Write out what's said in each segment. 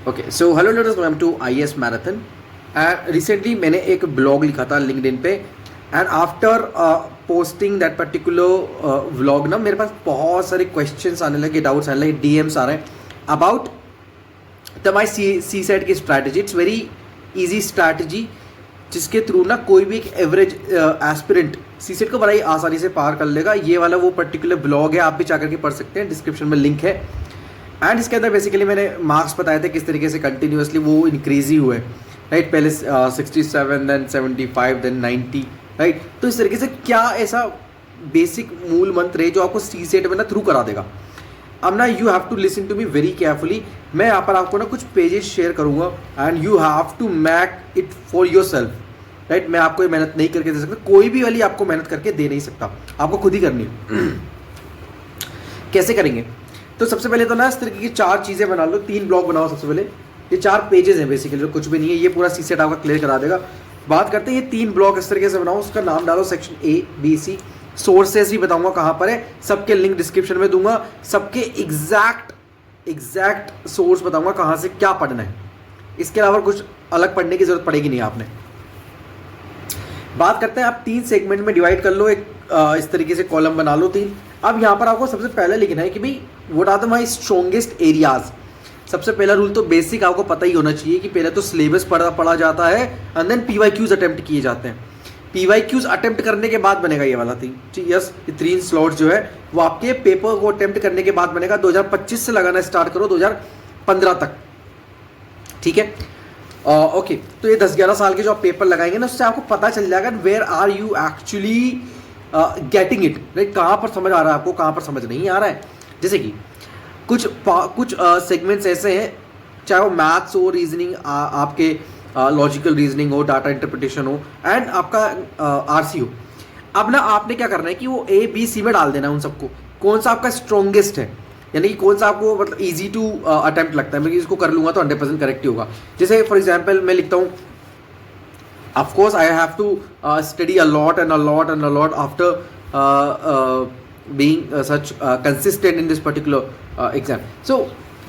Okay, so hello let's welcome to IAS marathon. And recently मैंने एक blog लिखा था लिंक्डइन पे, and after posting that particular vlog ना मेरे पास बहुत सारे क्वेश्चंस आने लगे, डाउट्स आने लगे, DMs आ रहे हैं about the my CSAT की strategy. It's very easy strategy जिसके थ्रू ना कोई भी एक एवरेज एस्पिरेंट सी सेट को बड़ा ही आसानी से पार कर लेगा। ये वाला वो पर्टिकुलर ब्लॉग है, आप भी जाकर के पढ़ सकते हैं, डिस्क्रिप्शन में लिंक है। एंड इसके अंदर बेसिकली मैंने मार्क्स बताए थे किस तरीके से कंटिन्यूसली वो इंक्रीज ही हुए, राइट। पहले 67, देन 75, देन 90, राइट। तो इस तरीके से क्या ऐसा बेसिक मूल मंत्र है जो आपको सी सेट में ना थ्रू करा देगा। अब ना you have to listen to me very carefully. मैं यहाँ पर आपको ना कुछ पेजेस शेयर करूँगा and you have to make it for yourself, right. मैं आपको ये मेहनत नहीं करके दे सकता, कोई भी वाली आपको मेहनत करके दे नहीं सकता, आपको खुद ही करनी है। कैसे करेंगे? तो सबसे पहले तो ना इस तरीके की 4 चीज़ें बना लो, 3 ब्लॉक बनाओ। सबसे पहले ये 4 पेजेस हैं बेसिकली, कुछ भी नहीं है, ये पूरा सी सेट आपका क्लियर करा देगा। बात करते हैं ये 3 ब्लॉक इस तरीके से बनाओ, उसका नाम डालो section A, B, C। Sources भी बताऊंगा कहाँ पर है, सबके लिंक डिस्क्रिप्शन में दूंगा, सबके एग्जैक्ट सोर्स बताऊंगा कहाँ से क्या पढ़ना है। इसके अलावा कुछ अलग पढ़ने की जरूरत पड़ेगी नहीं आपने। बात करते हैं, आप 3 सेगमेंट में डिवाइड कर लो, एक इस तरीके से कॉलम बना लो 3। अब यहाँ पर आपको सबसे पहले लिखना है कि भाई what are the my strongest areas. सबसे पहला रूल तो बेसिक आपको पता ही होना चाहिए कि पहले तो सिलेबस पढ़ा जाता है एंड देन PYQs अटेम्प्ट किए जाते हैं। PYQs अटेम्प्ट करने के बाद बनेगा ये वाला थिंग, यस। ये 3 स्लॉट जो है वो आपके पेपर को अटेम्प्ट करने के बाद बनेगा। 2025 से लगाना स्टार्ट करो 2015 तक, ठीक है। ओके, तो ये 10-11 साल के जो आप पेपर लगाएंगे ना, उससे आपको पता चल जाएगा where are you actually getting it, right. कहाँ पर समझ आ रहा है आपको, कहाँ पर समझ नहीं आ रहा है। जैसे कि कुछ सेगमेंट्स ऐसे हैं, चाहे वो मैथ्स हो, रीजनिंग, आपके लॉजिकल रीजनिंग हो, डाटा इंटरप्रिटेशन हो, एंड आपका RC हो। अब ना आपने क्या करना है कि वो A, B, C में डाल देना है उन सबको, कौन सा आपका स्ट्रॉन्गेस्ट है, यानी कि कौन सा आपको मतलब ईजी टू अटेम्प्ट लगता है। मैं इसको कर लूँगा तो 100% करेक्ट ही होगा। जैसे फॉर एग्जाम्पल मैं लिखता हूँ, of course I have to study a lot after being such consistent in this particular exam. So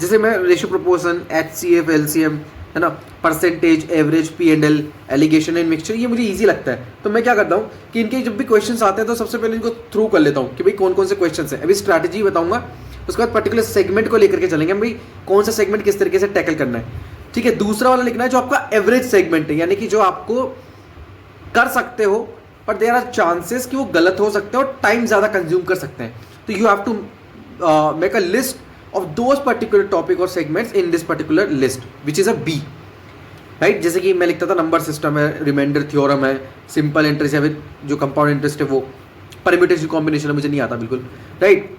जैसे मैं रेशियो प्रोपोर्शन, HCF, LCM, है ना, percentage, average, P&L, alligation and mixture, ये मुझे इजी लगता है। तो मैं क्या करता हूँ कि इनके जब भी क्वेश्चंस आते हैं तो सबसे पहले इनको थ्रू कर लेता हूँ कि भाई कौन कौन से क्वेश्चंस हैं। अभी स्ट्रैटेजी बताऊंगा, उसके बाद पर्टिकुलर सेगमेंट को लेकर के चलेंगे भाई, कौन सा सेगमेंट किस तरीके से टैकल करना है, ठीक है। दूसरा वाला लिखना है जो आपका एवरेज सेगमेंट है, यानी कि जो आपको कर सकते हो पर देयर आर चांसेस कि वो गलत हो सकते हैं और टाइम ज़्यादा कंज्यूम कर सकते हैं। तो you have to make a list of those particular topic और segments in this particular list which is a B, right. जैसे कि मैं लिखता था नंबर सिस्टम है, रिमाइंडर थ्योरम है, सिंपल इंटरेस्ट है, जो कंपाउंड इंटरेस्ट है वो, परम्यूटेशन कॉम्बिनेशन है, मुझे नहीं आता बिल्कुल, राइट।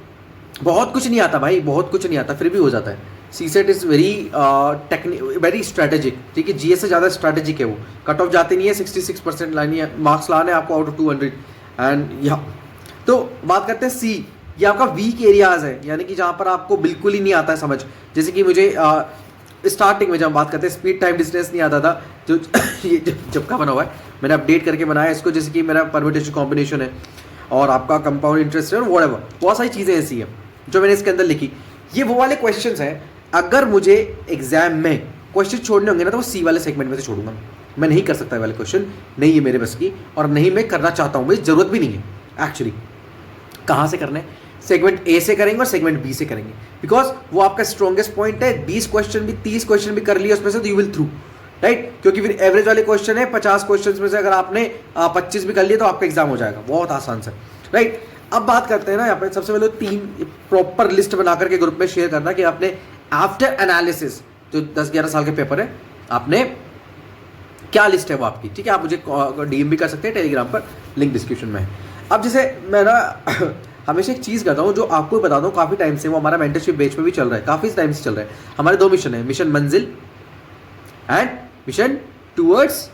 बहुत कुछ नहीं आता भाई, बहुत कुछ नहीं आता, फिर भी हो जाता है। सी सेट इज़ वेरी स्ट्रैटेजिक, ठीक है। GS से ज़्यादा स्ट्रैटेजिक है वो। कट ऑफ जाती नहीं है, 66% लानी है, मार्क्स लाने आपको आउट ऑफ 200। एंड यहाँ तो बात करते हैं C, ये आपका वीक एरियाज है, यानी कि जहाँ पर आपको बिल्कुल ही नहीं आता है समझ। जैसे कि मुझे स्टार्टिंग में जब बात करते हैं स्पीड टाइम डिस्टेंस नहीं आता था, जो ये जब का बना हुआ है, मैंने अपडेट करके बनाया इसको। जैसे कि मेरा परम्यूटेशन कॉम्बिनेशन है और आपका कंपाउंड इंटरेस्ट है और व्हाटएवर, बहुत सारी चीज़ें ऐसी हैं जो मैंने इसके अंदर लिखी। ये वो वाले क्वेश्चंस हैं, अगर मुझे एग्जाम में क्वेश्चन छोड़ने होंगे ना तो वो C वाले सेगमेंट में से छोड़ूंगा। मैं नहीं कर सकता वाले क्वेश्चन, नहीं है मेरे बस की, और नहीं मैं करना चाहता हूँ, मुझे ज़रूरत भी नहीं है एक्चुअली। कहाँ से करना है? सेगमेंट A से करेंगे और सेगमेंट B से करेंगे, बिकॉज वो आपका स्ट्रॉन्गेस्ट पॉइंट है। 20 क्वेश्चन भी, 30 क्वेश्चन भी कर लिए उसमें से तो यू विल थ्रू, राइट। क्योंकि फिर एवरेज वाले क्वेश्चन है, 50 क्वेश्चन में से अगर आपने 25 भी कर लिए तो आपका एग्जाम हो जाएगा, बहुत आसान से, राइट। अब बात करते हैं ना यहाँ पे, सबसे पहले 3 प्रॉपर लिस्ट बना करके ग्रुप में शेयर करना कि आपने आफ्टर एनालिसिस जो 10-11 साल के पेपर है, आपने क्या लिस्ट है वो आपकी, ठीक है। आप मुझे DM भी कर सकते हैं टेलीग्राम पर, लिंक डिस्क्रिप्शन में है। अब जैसे मैं ना हमेशा एक चीज़ करता हूँ जो आपको बता दूँ, काफ़ी टाइम से वो हमारा मेंटरशिप बैच में भी चल रहा है, काफ़ी टाइम से चल रहा है। हमारे 2 मिशन है, मिशन मंजिल एंड मिशन टूवर्ड्स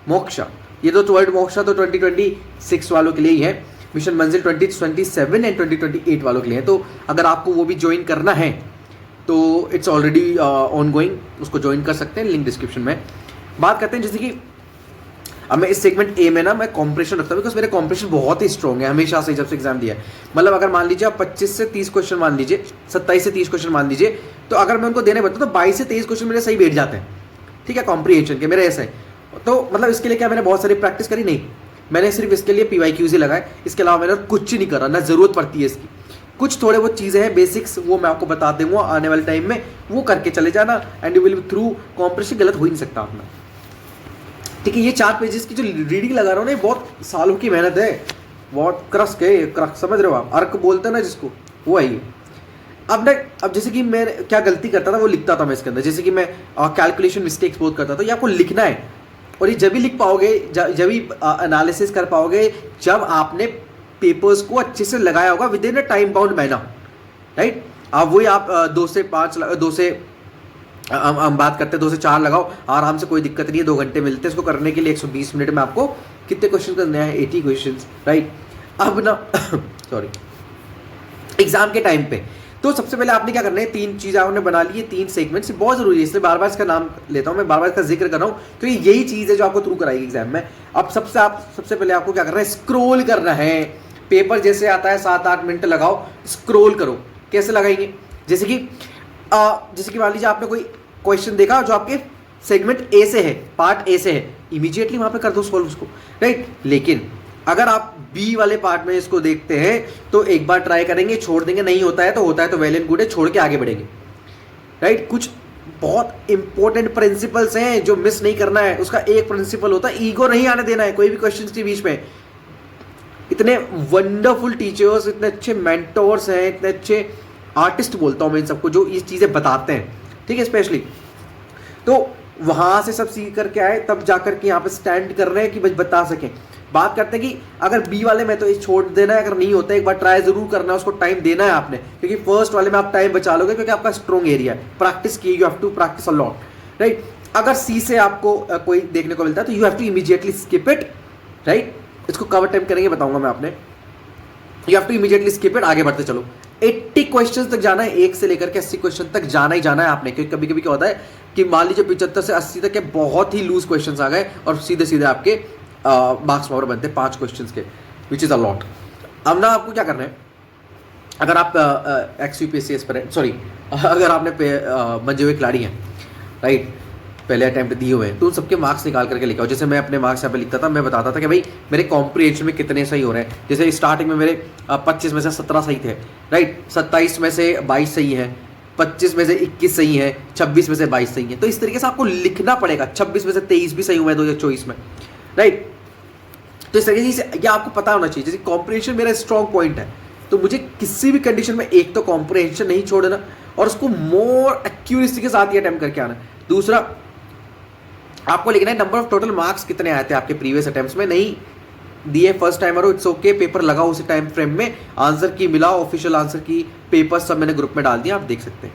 मोक्षा। ये तो टूवर्ड मोक्षा तो 2026 वालों के लिए ही है, मिशन मंजिल 2027 एंड 2028 वालों के लिए है। तो अगर आपको वो भी ज्वाइन करना है तो इट्स ऑलरेडी ऑन गोइंग, उसको ज्वाइन कर सकते हैं, लिंक डिस्क्रिप्शन में। बात करते हैं जैसे कि अब मैं इस सेगमेंट ए में ना मैं कॉम्प्रेशन रखता हूँ, बिकॉज मेरे कॉम्प्रेशन बहुत ही स्ट्रॉन्ग है हमेशा से जब से एग्जाम दिया है। मतलब अगर मान लीजिए आप 25 से 30 क्वेश्चन मान लीजिए, 27 से 30 क्वेश्चन मान लीजिए, तो अगर मैं उनको देने बैठता तो 22 से 23 क्वेश्चन मेरे सही बैठ जाते हैं, ठीक है, कॉम्प्रिहेंशन के मेरे ऐसे है। तो मतलब इसके लिए क्या मैंने बहुत सारी प्रैक्टिस करी? नहीं, मैंने सिर्फ इसके लिए PYQs ही लगाए, इसके अलावा मैंने कुछ नहीं करा, ना जरूरत पड़ती है इसकी। कुछ थोड़े बहुत चीज़ें हैं बेसिक्स, वो मैं आपको बता दूंगा आने वाले टाइम में, वो करके चले जाना and you will be through. Compression गलत हो ही नहीं सकता अपना, ठीक है। ये 4 पेजेस की जो रीडिंग लगा रहा हूँ ना, बहुत सालों की मेहनत है, बहुत क्रक्स है, क्रक्स समझ रहे हो आप, अर्क बोलते हैं ना जिसको, वो है ये। अब जैसे कि मैं क्या गलती करता था वो लिखता था मैं इसके अंदर, जैसे कि मैं कैलकुलेशन मिस्टेक्स बहुत करता था। ये आपको लिखना है, और ये जब भी लिख पाओगे, जब भी एनालिसिस कर पाओगे, जब आपने पेपर्स को अच्छे से लगाया होगा with in a time bound manner, right. अब वही आप 2 से 5 2 से हम बात करते हैं 2 से 4 लगाओ आराम से, कोई दिक्कत नहीं है, 2 घंटे मिलते हैं इसको करने के लिए। 120 मिनट में आपको कितने क्वेश्चन करने हैं? 80 क्वेश्चन, राइट। अब ना सॉरी, एग्जाम के टाइम पे तो सबसे पहले आपने क्या करना है, 3 चीज़ आपने बना ली है, 3 सेगमेंट्स, बहुत जरूरी है, इसलिए बार बार इसका नाम लेता हूँ मैं, बार बार इसका जिक्र कर रहा हूँ, क्योंकि यही चीज़ है जो आपको थ्रू कराएगी एग्जाम में। अब सबसे पहले आपको क्या करना है, स्क्रोल करना है। पेपर जैसे आता है 7-8 मिनट लगाओ, स्क्रोल करो। कैसे लगाएंगे? जैसे कि मान लीजिए आपने कोई क्वेश्चन देखा जो आपके सेगमेंट ए से है, पार्ट ए से है, इमीडिएटली वहां पे कर दो सॉल्व उसको, राइट। लेकिन अगर आप बी वाले पार्ट में इसको देखते हैं तो एक बार ट्राई करेंगे, छोड़ देंगे, नहीं होता है तो वेल एंड गुड है, छोड़ के आगे बढ़ेंगे, राइट। कुछ बहुत इंपॉर्टेंट प्रिंसिपल्स हैं जो मिस नहीं करना है। उसका एक प्रिंसिपल होता है, ईगो नहीं आने देना है कोई भी क्वेश्चन के बीच में। इतने वंडरफुल टीचर्स, इतने अच्छे मेंटोर्स हैं, इतने अच्छे आर्टिस्ट बोलता हूँ मैं इन सबको, जो ये चीज़ें बताते हैं, ठीक है, स्पेशली। तो वहाँ से सब सीख करके आए, तब जाकर के यहाँ पे स्टैंड कर रहे हैं कि बस बता सकें। बात करते हैं कि अगर बी वाले में तो ये छोड़ देना है, अगर नहीं होता है एक बार ट्राई जरूर करना है, उसको टाइम देना है आपने, क्योंकि फर्स्ट वाले में आप टाइम बचा लोगे, क्योंकि आपका स्ट्रॉन्ग एरिया है, प्रैक्टिस की, you have to practice a lot, right. अगर सी से आपको कोई देखने को मिलता है तो you have to immediately skip it, right. इसको कवर टाइम करेंगे, बताऊंगा मैं आपने। You have to immediately skip it, आगे बढ़ते चलो। 80 क्वेश्चन तक जाना है, 1 से लेकर के 80 क्वेश्चन तक जाना ही जाना है आपने, क्योंकि कभी कभी क्या होता है कि मान लीजिए 75 से 80 तक के बहुत ही लूज क्वेश्चन आ गए और सीधे सीधे आपके मार्क्स पावर बनते हैं 5 क्वेश्चन के, विच इज अ लॉट। अब ना आपको क्या करना है, अगर आप XUPSC एस्पिरेंट, सॉरी, अगर आपने बचे हुए खिलाड़ी हैं, राइट, पहले अटैम्प्ट दिए हुए हैं, तो उन सबके मार्क्स निकाल करके लिखा हो। जैसे मैं अपने मार्क्स यहाँ पे लिखता था, मैं बताता था कि भाई मेरे कॉम्प्रिहेंशन में कितने सही हो रहे हैं। जैसे स्टार्टिंग में मेरे 25 में से 17 सही थे, राइट, 27 में से 22 सही है, 25 में से 21 सही है, 26 में से 22 सही है। तो इस तरीके से आपको लिखना पड़ेगा। 26 में से 23 भी सही हुआ है 2024 में, राइट। तो इस तरीके से यह आपको पता होना चाहिए। जैसे कॉम्प्रिहेंशन मेरा स्ट्रॉन्ग पॉइंट है, तो मुझे किसी भी कंडीशन में एक तो कॉम्प्रिहेंशन नहीं छोड़ना और उसको मोर एक्यूरेसी के साथ ही अटेम्प्ट करके आना। दूसरा, आपको लिखना है नंबर ऑफ टोटल मार्क्स कितने आए थे आपके प्रीवियस अटेम्प्ट्स में। नहीं दिए फर्स्ट टाइमर हो, इट्स ओके, पेपर लगाओ उसी टाइम फ्रेम में, आंसर की मिलाओ, ऑफिशियल आंसर की पेपर सब मैंने ग्रुप में डाल दिया, आप देख सकते हैं।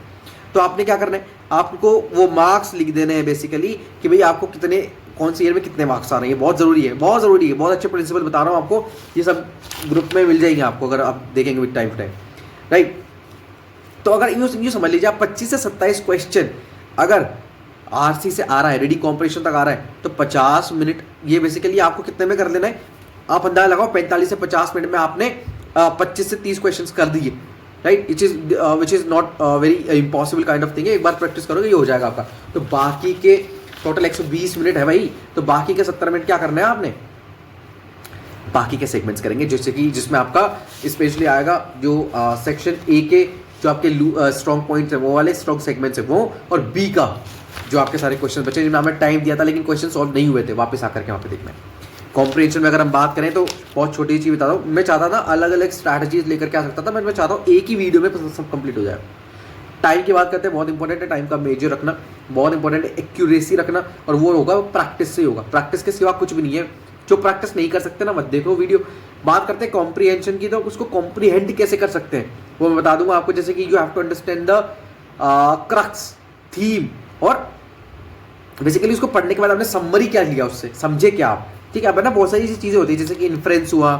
तो आपने क्या करना है, आपको वो मार्क्स लिख देने हैं बेसिकली कि भाई आपको कितने, कौन सी ईयर में कितने मार्क्स आ रहे हैं। बहुत ज़रूरी है, बहुत ज़रूरी है, बहुत अच्छे प्रिंसिपल बता रहा हूँ आपको, ये सब ग्रुप में मिल जाएंगे आपको अगर आप देखेंगे with time to time, right. तो अगर यूँ समझ लीजिए आप 25 से 27 क्वेश्चन अगर RC से आ रहा है, रेडी कॉम्प्रिहेंशन तक आ रहा है, तो 50 मिनट, ये बेसिकली आपको कितने में कर लेना है, आप अंदाजा लगाओ 45 से 50 मिनट में आपने 25 से 30 क्वेश्चंस कर दिए, right. Which is not very impossible kind of thing है। एक बार प्रैक्टिस करोगे ये हो जाएगा आपका। तो बाकी के टोटल 120 मिनट है भाई, तो बाकी के 70 मिनट क्या करना है आपने, बाकी के सेगमेंट्स करेंगे, जैसे कि जिसमें आपका स्पेशली आएगा जो सेक्शन ए के जो आपके स्ट्रॉन्ग पॉइंट्स हैं वो वाले स्ट्रॉन्ग सेगमेंट्स हैं वो, और बी का जो आपके सारे क्वेश्चन बचे जिनमें हमें टाइम दिया था लेकिन क्वेश्चन सॉल्व नहीं हुए थे, वापस आकर के वहाँ पे देखना है। कॉम्प्रिहेंशन में अगर हम बात करें तो बहुत छोटी चीज़ बता दूँ, मैं चाहता था अलग अलग स्ट्रैटेजीज लेकर के आ सकता था, मैं चाहता हूँ एक ही वीडियो में सब कंप्लीट हो जाए। टाइम की बात करते हैं, बहुत इंपॉर्टेंट है टाइम का मेजर रखना, बहुत इंपॉर्टेंट है एक्यूरेसी रखना, और वो होगा प्रैक्टिस से ही होगा। प्रैक्टिस के सिवा कुछ भी नहीं है। जो प्रैक्टिस नहीं कर सकते ना मत देखो वीडियो। बात करते हैं कॉम्प्रिहेंशन की, तो उसको कॉम्प्रिहेंड कैसे कर सकते हैं वो मैं बता दूंगा आपको। जैसे कि you have to understand the crux theme, और बेसिकली उसको पढ़ने के बाद आपने समरी क्या लिया उससे, समझे क्या आप, ठीक है। अब ना बहुत सारी ऐसी चीज़ें होती है जैसे कि इन्फ्रेंस हुआ,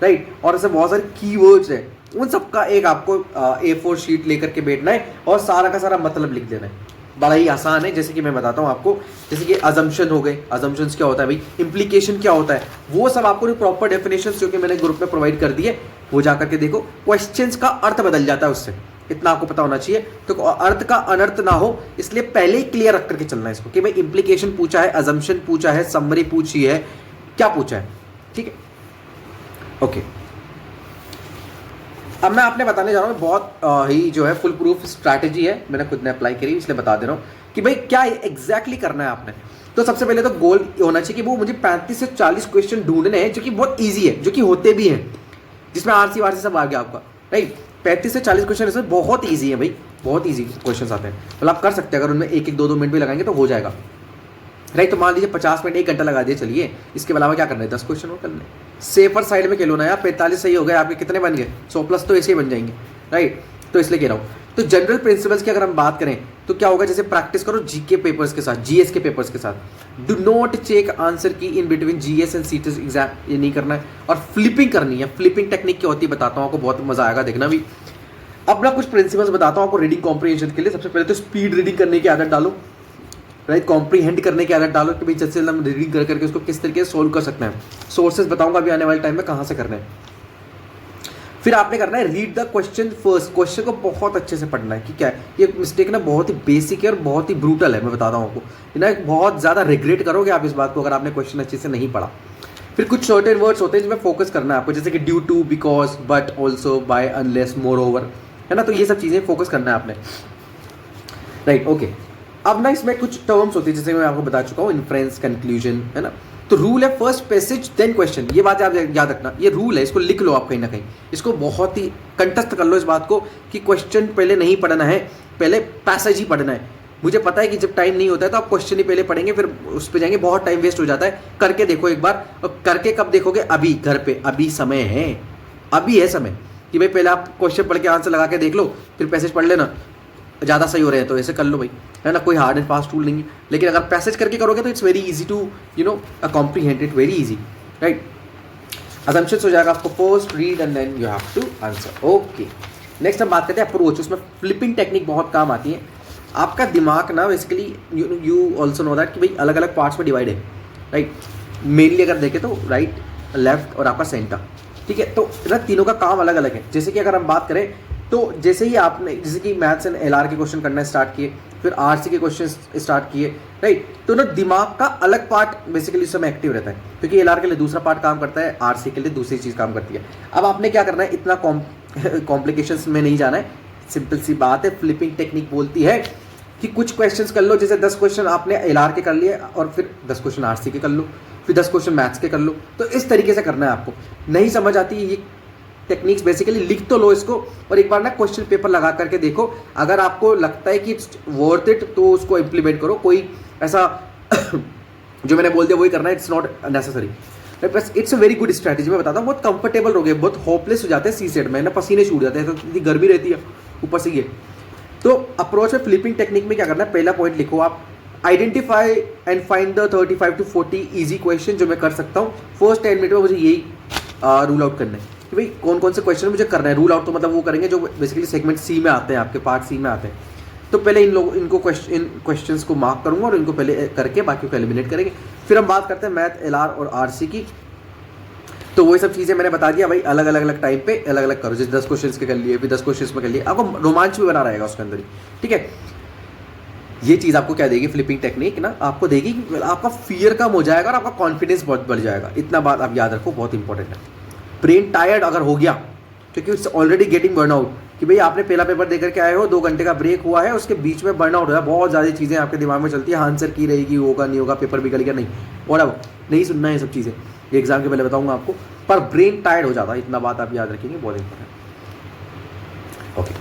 राइट, और ऐसे बहुत सारे कीवर्ड्स हैं, उन सबका एक आपको A4 शीट लेकर के बैठना है और सारा का सारा मतलब लिख देना है, बड़ा ही आसान है। जैसे कि मैं बताता हूँ आपको, जैसे कि अजम्पशन हो गए, अजम्पशंस क्या होता है भाई, इम्प्लीकेशन क्या होता है, वो सब आपको प्रॉपर डेफिनेशंस जो कि मैंने ग्रुप में प्रोवाइड कर दिए, वो जाकर के देखो। क्वेश्चंस का अर्थ बदल जाता है उससे, इतना आपको पता होना चाहिए। तो अर्थ का अनर्थ ना हो, इसलिए पहले ही क्लियर रख करके चलना है इसको कि भाई इम्प्लीकेशन पूछा है, अजम्पशन पूछा है, समरी पूछी है, क्या पूछा है, ठीक है, ओके। अब मैं आपने बताने जा रहा हूँ, बहुत ही जो है फुल प्रूफ स्ट्रैटेजी है, मैंने खुद ने अप्लाई करी इसलिए बता दे रहा हूँ कि भाई क्या एग्जैक्टली करना है आपने। तो सबसे पहले तो गोल होना चाहिए कि वो मुझे 35 से 40 क्वेश्चन ढूंढने हैं जो कि बहुत ईजी है, जो कि होते भी हैं, जिसमें आरसी वारसी सब आ गया आपका, राइट। 35 से 40 क्वेश्चन इसमें बहुत ईजी है भाई, बहुत ईजी क्वेश्चन आते हैं, मतलब आप कर सकते हैं, अगर उनमें एक एक दो मिनट भी लगाएंगे तो हो जाएगा, राइट। तो मान लीजिए 50 मिनट 1 घंटा लगा दिए, चलिए इसके अलावा क्या करना है, 10 क्वेश्चन और करने, सेफर साइड में खेलो ना यार। 45 सही हो गए आपके, कितने बन गए, 100 प्लस तो ऐसे ही बन जाएंगे, राइट। तो इसलिए कह रहा हूँ। तो जनरल प्रिंसिपल्स की अगर हम बात करें तो क्या होगा, जैसे प्रैक्टिस करो जीके पेपर्स के साथ, जीएस के पेपर्स के साथ। डू नॉट चेक आंसर की in between GS and CTS exam, ये नहीं करना है। और फ्लिपिंग करनी है, फ्लिपिंग टेक्निक क्या होती है बताता हूँ आपको, बहुत मजा आएगा देखना भी। अपना कुछ प्रिंसिपल्स बताता हूँ आपको रीडिंग कॉम्प्रिहेंशन के लिए। सबसे पहले तो स्पीड रीडिंग करने की आदत डालो, राइट। कॉम्प्रीहेंड करने की आदत डालो कि भाई जैसे हम रीडिंग कर करके उसको किस तरीके से सोल्व कर सकते हैं। सोर्सेज बताऊंगा अभी आने वाले टाइम में कहाँ से करना है। फिर आपने करना है read the question first, question को बहुत अच्छे से पढ़ना है कि क्या है। ये मिस्टेक ना बहुत ही बेसिक है और बहुत ही ब्रूटल है, मैं बताता हूँ आपको ना, बहुत ज़्यादा रिग्रेट करोगे आप इस बात को अगर आपने क्वेश्चन अच्छे से नहीं पढ़ा। फिर कुछ सर्टेन वर्ड्स होते हैं जिसमें फोकस करना है आपको, जैसे कि due to, because, but, also, by, unless, moreover, है ना। तो ये सब चीज़ें फोकस करना है आपने, राइट, ओके। अब ना इसमें कुछ टर्म्स होती है जैसे मैं आपको बता चुका हूँ, इन्फ्रेंस, कंक्लूजन, है ना। तो रूल है फर्स्ट पैसेज देन क्वेश्चन, ये बात आप याद रखना, ये रूल है, इसको लिख लो आप कहीं ना कहीं, इसको बहुत ही कंठस्थ कर लो इस बात को कि क्वेश्चन पहले नहीं पढ़ना है, पहले पैसेज ही पढ़ना है। मुझे पता है कि जब टाइम नहीं होता है तो आप क्वेश्चन ही पहले पढ़ेंगे, फिर उस पर जाएंगे, बहुत टाइम वेस्ट हो जाता है। करके देखो एक बार, और करके कब देखोगे, अभी घर पे, अभी समय है, अभी है समय कि भाई पहले आप क्वेश्चन पढ़ के आंसर लगा के देख लो, फिर पैसेज पढ़ लेना, ज़्यादा सही हो रहे हैं तो ऐसे कर लो भाई, है ना। कोई हार्ड एंड फास्ट टूल नहीं है, लेकिन अगर पैसेज करके करोगे तो it's very easy to comprehend it, very easy, right. Assumptions हो जाएगा आपको, first read and then you have to answer, okay. Next हम बात करते हैं अप्रोच, उसमें फ्लिपिंग टेक्निक बहुत काम आती है। आपका दिमाग ना basically you also know that कि भाई अलग अलग पार्ट्स में डिवाइड है, राइट। मेनली अगर देखें तो राइट, लेफ्ट और आपका सेंटर, ठीक है। तो ना तीनों का काम अलग अलग है। जैसे कि अगर हम बात करें तो जैसे ही आपने जैसे कि मैथ्स एंड एलआर के क्वेश्चन करना स्टार्ट किए, फिर आरसी के क्वेश्चन स्टार्ट किए, राइट। तो ना दिमाग का अलग पार्ट बेसिकली उस समय एक्टिव रहता है, क्योंकि एलआर के लिए दूसरा पार्ट काम करता है, आरसी के लिए दूसरी चीज़ काम करती है। अब आपने क्या करना है, इतना कॉम्प्लिकेशंस में नहीं जाना है, सिंपल सी बात है। फ्लिपिंग टेक्निक बोलती है कि कुछ क्वेश्चंस कर लो, जैसे 10 क्वेश्चन आपने एलआर के कर लिए और फिर 10 क्वेश्चन आरसी के कर लो, फिर 10 क्वेश्चन मैथ्स के कर लो। तो इस तरीके से करना है आपको। नहीं समझ आती ये टेक्निक्स बेसिकली लिख तो लो इसको, और एक बार ना क्वेश्चन पेपर लगा करके देखो, अगर आपको लगता है कि इट्स वर्थ इट तो उसको इम्प्लीमेंट करो। कोई ऐसा जो मैंने बोल दिया वही करना है, इट्स नॉट नेसेसरी, बस it's a very good strategy. मैं बताता हूँ, बहुत कंफर्टेबल हो गए, बहुत होपलेस हो जाते हैं सी सेट में ना, पसीने छूट जाते हैं, तो इतनी गर्मी रहती है ऊपर से ये। तो अप्रोच में फ्लिपिंग टेक्निक में क्या करना है, पहला पॉइंट लिखो आप, identify and find the 35 to 40 easy question जो मैं कर सकता हूँ। फर्स्ट 10 मिनट में मुझे यही रूल आउट करना है कि भाई कौन कौन से क्वेश्चन मुझे करना है। रूल आउट तो मतलब वो करेंगे जो बेसिकली सेगमेंट सी में आते हैं, आपके पार्ट सी में आते हैं। तो पहले इन क्वेश्चंस को मार्क करूंगा और इनको पहले करके बाकी को एलिमिनेट करेंगे। फिर हम बात करते हैं मैथ, एलआर और आरसी की। तो वही सब चीज़ें मैंने बता दिया भाई, अलग अलग टाइम पे अलग अलग करो। जैसे 10 क्वेश्चन के कर लिए, फिर 10 क्वेश्चन में कर लिए, आपको रोमांच भी बना रहेगा उसके अंदर ही, ठीक है। ये चीज़ आपको क्या देगी, फ्लिपिंग टेक्निक ना आपको देगी कि आपका फियर कम हो जाएगा और आपका कॉन्फिडेंस बहुत बढ़ जाएगा। इतना बात आप याद रखो, बहुत इंपॉर्टेंट है। ब्रेन टायर्ड अगर हो गया, क्योंकि इट्स ऑलरेडी गेटिंग बर्नआउट, कि भाई आपने पहला पेपर देकर के आए हो, 2 घंटे का ब्रेक हुआ है, उसके बीच में बर्नआउट हुआ, बहुत ज़्यादा चीज़ें आपके दिमाग में चलती है, आंसर की रहेगी, होगा नहीं होगा, पेपर बिगड़ गया, नहीं और अब नहीं सुनना है ये सब चीज़ें, ये एग्जाम के पहले बताऊंगा आपको। पर ब्रेन टायर्ड हो जाता है, इतना बात आप याद रखेंगे, बहुत इंपॉर्टेंट। ओके,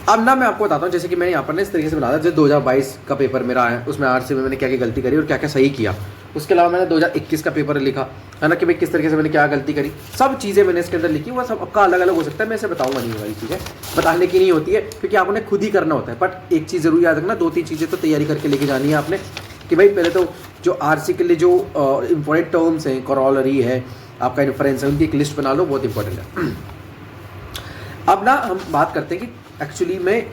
अब ना मैं आपको बताता हूँ, जैसे कि मैंने यहाँ पर ना इस तरीके से बनाया, जैसे 2022 का पेपर मेरा आया, उसमें आरसी में मैंने क्या क्या गलती करी और क्या क्या सही किया। उसके अलावा मैंने 2021 का पेपर लिखा है ना, कि भाई किस तरीके से मैंने क्या गलती करी, सब चीज़ें मैंने इसके अंदर लिखी। वो सब आपका अलग अलग हो सकता है, मैं इसे बताऊंगा नहीं, वाली चीज़ें बताने की नहीं होती है, क्योंकि आपने खुद ही करना होता है। बट एक चीज़ जरूर याद रखना, 2-3 चीज़ें तो तैयारी करके लेके जानी है आपने, कि भाई पहले तो जो आरसी के लिए जो इंपॉर्टेंट टर्म्स हैं, कॉरोलरी है, आपका इन्फ्रेंस है, उनकी एक लिस्ट बना लो, बहुत इंपॉर्टेंट है। अब ना हम बात करते हैं कि एक्चुअली में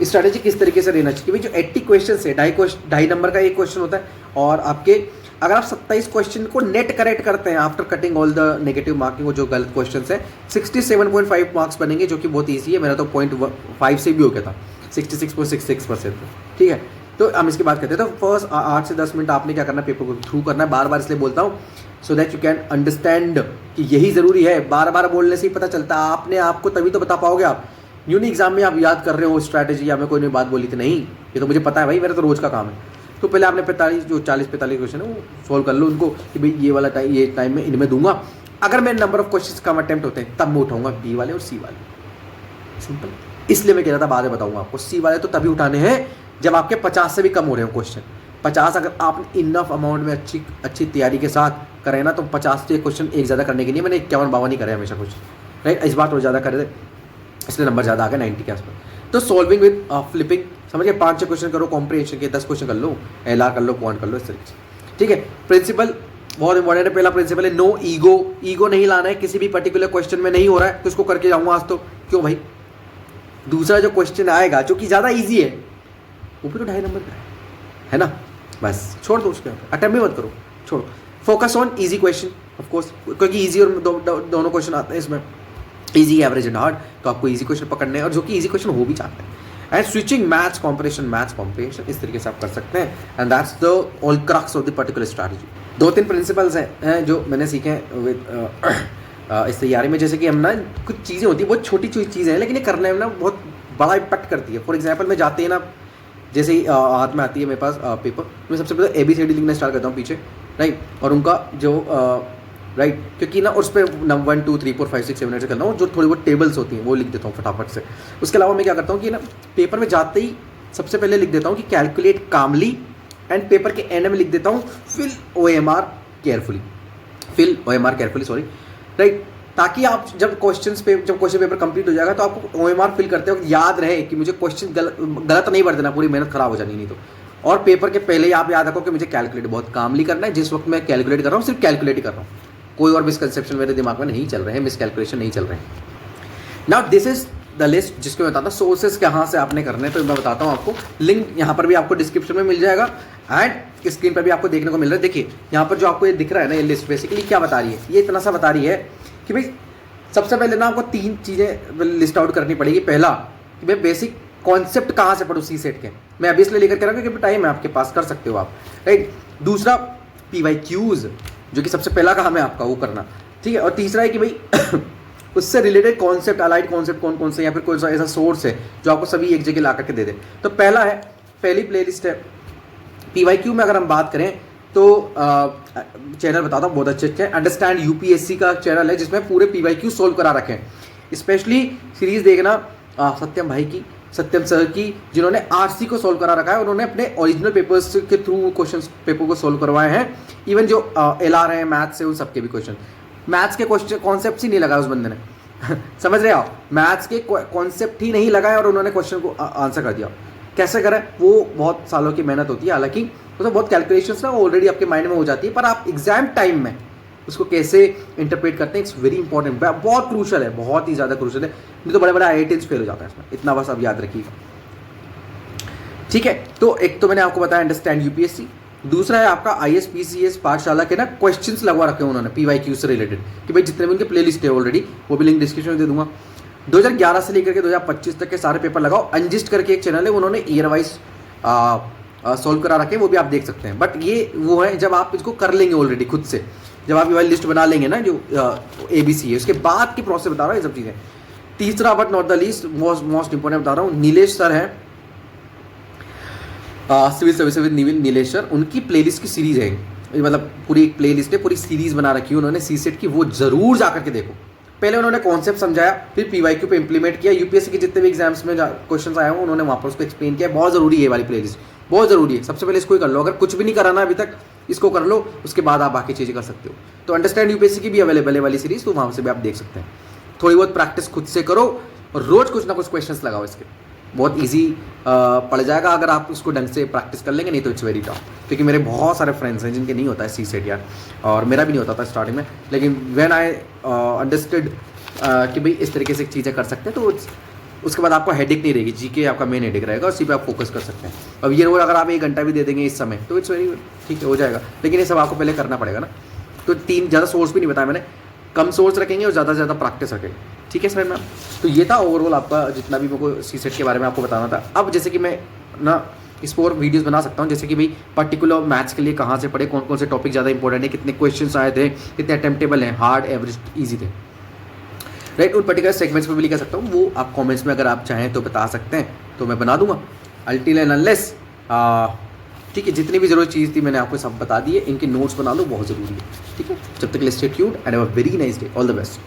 स्ट्रैटेजी किस तरीके से रहना चाहिए। भाई जो 80 क्वेश्चन है, 2.5 नंबर का एक क्वेश्चन होता है, और आपके अगर आप 27 क्वेश्चन को नेट करेक्ट करते हैं after cutting all the negative marking, वो जो गलत क्वेश्चन है, 67.5 मार्क्स बनेंगे, जो कि बहुत ईजी है। मेरा तो 0.5 से भी हो गया था, 66.66%। ठीक है, तो हम इसकी बात करते हैं। तो फर्स्ट 8 से 10 मिनट आपने क्या करना है, पेपर को थ्रू करना है। बार बार इसलिए बोलता हूँ so that you can understand कि यही ज़रूरी है। बार बार बोलने से ही पता चलता है, आपने आपको तभी तो बता पाओगे आप। यूनी एग्जाम में आप याद कर रहे हो स्ट्रैटेजी, या मैं कोई नई बात बोली थी, नहीं, ये तो मुझे पता है भाई, मेरा तो रोज़ का काम है। तो पहले आपने 40-45 क्वेश्चन है वो सॉल्व कर लो उनको, कि भाई ये वाला टाइम, ये टाइम मैं इनमें दूंगा। अगर मेरे number of questions come attempt होते हैं, तब मैं उठाऊंगा बी वाले और सी वाले। सिंपल। इसलिए मैं कह रहा था, बाद में बताऊंगा आपको, सी वाले तो तभी उठाने हैं जब आपके 50 से भी कम हो रहे हो क्वेश्चन। 50 अगर आपने इनफ अमाउंट में अच्छी तैयारी के साथ करें ना, तो 50 से क्वेश्चन एक ज़्यादा करने के लिए मैंने 51-52 ही करे हमेशा कुछ, राइट। इस बार थोड़ा ज़्यादा करे थे, इसलिए नंबर ज़्यादा आ गया 90 के आसपास। तो सॉल्विंग विद फ्लिपिंग, समझिए 5-6 क्वेश्चन करो, कॉम्प्रिहेंशन के 10 क्वेश्चन कर लो, एलआर कर लो, क्वांट कर लो, इस तरीके से। ठीक है, प्रिंसिपल बहुत इंपॉर्टेंट है। पहला प्रिंसिपल है नो ईगो। ईगो नहीं लाना है, किसी भी पर्टिकुलर क्वेश्चन में नहीं हो रहा है तो उसको करके जाऊँगा आज तो, क्यों भाई। दूसरा जो क्वेश्चन आएगा जो कि ज़्यादा ईजी है, वो भी तो 2.5 नंबर का है ना, बस छोड़ दो, उसके अटेम्प्ट भी मत करो, छोड़ो। Focus on easy question of course, क्योंकि ईजी और दोनों क्वेश्चन आते हैं इसमें, ईजी, एवरेज एंड हार्ड। तो आपको ईजी क्वेश्चन पकड़ने हैं, और जो कि ईजी क्वेश्चन हो भी चाहते हैं। एंड स्विचिंग मैथ्स कॉम्पिटिशन, इस तरीके से आप कर सकते हैं। And that's the all crux of the particular strategy. 2-3 principles हैं जो मैंने सीखे हैं विद इस तैयारी में। जैसे कि हम ना, कुछ चीज़ें होती हैं बहुत छोटी चीज़ें हैं, लेकिन ये करने में ना बहुत बड़ा इम्पैक्ट करती है। फॉर एग्जाम्पल, मैं जाते हैं ना, जैसे ही हाथ में आती है मेरे पास पेपर, मैं सबसे पहले ABCD लिखना स्टार्ट करता हूँ पीछे, राइट। और उनका जो राइट, क्योंकि ना उस पर 1 2 3 4 5 6 7 8 से करना हूँ, जो थोड़ी बहुत टेबल्स होती हैं वो लिख देता हूँ फटाफट से। उसके अलावा मैं क्या करता हूँ कि ना, पेपर में जाते ही सबसे पहले लिख देता हूँ कि कैलकुलेट कामली, एंड पेपर के एंड में लिख देता हूँ fill OMR carefully, sorry, right. ताकि आप जब क्वेश्चन पेपर कंप्लीट हो जाएगा, तो आपको OMR फिल करते वक्त याद रहे कि मुझे क्वेश्चन गलत नहीं भर देना, पूरी मेहनत खराब हो जानी नहीं तो। और पेपर के पहले ही आप याद रखो कि मुझे कैलकुलेट बहुत कामली करना है। जिस वक्त मैं कैलकुलेट कर रहा हूँ, सिर्फ कैलकुलेट ही कर रहा हूँ, कोई और मिसकंसेप्शन मेरे दिमाग में नहीं चल रहे हैं, मिसकैलकुलेशन नहीं चल रहे हैं। Now this is the list जिसको मैं बताता हूँ सोर्सेज कहाँ से आपने करने हैं। तो मैं बताता हूँ आपको, लिंक यहाँ पर भी आपको डिस्क्रिप्शन में मिल जाएगा, एंड स्क्रीन पर भी आपको देखने को मिल रहा है। देखिए यहाँ पर जो आपको ये दिख रहा है ना, ये लिस्ट बेसिकली क्या बता रही है, ये इतना सा बता रही है कि भाई सबसे पहले ना आपको 3 चीज़ें लिस्ट आउट करनी पड़ेगी। पहला कि भाई बेसिक कॉन्सेप्ट कहाँ से पढ़ूँ सी-सेट के, मैं अभी इसलिए लेकर के रहा हूँ क्योंकि टाइम है आपके पास, कर सकते हो आप, राइट। दूसरा PYQs, जो कि सबसे पहला काम है आपका, वो करना, ठीक है। और तीसरा है कि भाई उससे रिलेटेड कॉन्सेप्ट, अलाइड कॉन्सेप्ट कौन कौन से, या फिर कोई सा ऐसा सोर्स है जो आपको सभी एक जगह ला करके दे दे। तो पहली प्लेलिस्ट है PYQ में। अगर हम बात करें तो चैनल बताता हूँ, बहुत अच्छे अंडरस्टैंड UPSC का चैनल है, जिसमें पूरे PYQ सोल्व करा रखे हैं। स्पेशली सीरीज़ देखना सत्यम भाई की, सत्यम सर की, जिन्होंने RC को सोल्व करा रखा है। उन्होंने अपने ओरिजिनल पेपर्स के थ्रू क्वेश्चन पेपर को सोल्व करवाए हैं। इवन जो LR है, मैथ्स है, उन सबके भी क्वेश्चन, मैथ्स के क्वेश्चन कॉन्सेप्ट ही नहीं लगाया उस बंदे ने समझ रहे हो आप, मैथ्स के कॉन्सेप्ट ही नहीं लगाए और उन्होंने क्वेश्चन को आंसर कर दिया। कैसे करें, वो बहुत सालों की मेहनत होती है। हालांकि उसमें बहुत कैलकुलेशंस ना ऑलरेडी आपके माइंड में हो जाती है, पर आप एग्जाम टाइम में उसको कैसे इंटरप्रेट करते हैं, इट्स वेरी इंपॉर्टेंट, बहुत क्रूशल है, बहुत ही ज़्यादा क्रूशल है। नहीं तो बड़े IITs फेल हो जाता है इसमें, इतना बस अब याद रखिएगा, ठीक है। तो एक तो मैंने आपको बताया अंडरस्टैंड UPSC, दूसरा है आपका ISPCS पाठशाला के ना क्वेश्चंस लगवा रखे हैं उन्होंने PYQ से रिलेटेड, कि भाई जितने भी उनके प्लेलिस्ट है ऑलरेडी, वो भी लिंक डिस्क्रिप्शन में दे दूंगा। 2011 से लेकर के 2025 तक के सारे पेपर लगाओ। अंजिस्ट करके एक चैनल है, उन्होंने ईयर वाइज सोल्व करा रखे हैं, वो भी आप देख सकते हैं। बट ये वो है जब आप इसको कर लेंगे ऑलरेडी खुद से, जब आप ये वाली लिस्ट बना लेंगे ना जो ABC है, उसके बाद की प्रोसेस बता रहा हूँ ये सब चीज़ें। तीसरा but not the least, most important बता रहा हूँ, नीलेश सर हैं, civil service with Nilesh sir, उनकी प्लेलिस्ट की सीरीज़ है, मतलब पूरी एक प्लेलिस्ट है, पूरी सीरीज़ बना रखी है उन्होंने सी-सेट की, वो ज़रूर जा करके देखो। पहले उन्होंने कॉन्सेप्ट समझाया, फिर PYQ पे इंप्लीमेंट किया, UPSC के जितने भी एग्जाम्स में क्वेश्चन आए हैं उन्होंने वहाँ पर उसको एक्सप्लेन किया। बहुत ज़रूरी है ये वाली प्लेलिस्ट, बहुत ज़रूरी है। सबसे पहले इसको ही कर लो, अगर कुछ भी नहीं कराना अभी तक इसको कर लो, उसके बाद आप बाकी चीज़ें कर सकते हो। तो अंडरस्टैंड UPSC की भी अवेलेबल है वाली सीरीज़, तो वहाँ से भी आप देख सकते हैं। थोड़ी बहुत प्रैक्टिस खुद से करो और रोज़ कुछ ना कुछ क्वेश्चंस लगाओ, इसके बहुत इजी पड़ जाएगा अगर आप उसको ढंग से प्रैक्टिस कर लेंगे, नहीं तो इट्स वेरी टफ। क्योंकि मेरे बहुत सारे फ्रेंड्स हैं जिनके नहीं होता है सी-सेट यार, और मेरा भी नहीं होता था स्टार्टिंग में, लेकिन व्हेन आई अंडरस्टूड कि भाई इस तरीके से चीज़ें कर सकते हैं, तो उसके बाद आपको हेडेक नहीं रहेगी, जीके आपका मेन हेडेक रहेगा, उसी पे आप फोकस कर सकते हैं। अब ये अगर आप 1 घंटा भी दे देंगे इस समय तो इट्स वेरी ठीक है, हो जाएगा, लेकिन ये सब आपको पहले करना पड़ेगा ना। तो 3 ज़्यादा सोर्स भी नहीं बताया मैंने, कम सोर्स रखेंगे और ज़्यादा से ज़्यादा प्रैक्टिस रखेंगे, ठीक है सर मैम। तो ये था ओवरऑल आपका जितना भी मेरे को सीसेट के बारे में आपको बताना था। अब जैसे कि मैं ना इस पर वीडियोस बना सकता हूँ, जैसे कि भाई पर्टिकुलर मैथ्स के लिए कहाँ से पढ़े, कौन कौन से टॉपिक ज़्यादा इंपॉर्टेंट है, कितने क्वेश्चन आए थे, कितने अटेम्प्टेबल हैं, हार्ड, एवरेज, ईजी थे, राइट। उन पर्टिकुलर सेगमेंट्स में भी लिखा सकता हूँ, वो आप कमेंट्स में अगर आप चाहें तो बता सकते हैं, तो मैं बना दूंगा अल्टिल एंड अनलेस। ठीक है, जितनी भी जरूरत चीज़ थी मैंने आपको सब बता दी है, इनके नोट्स बना लो, बहुत ज़रूरी है, ठीक है। जब तक के लिए stay tuned and have a very nice day, all the best.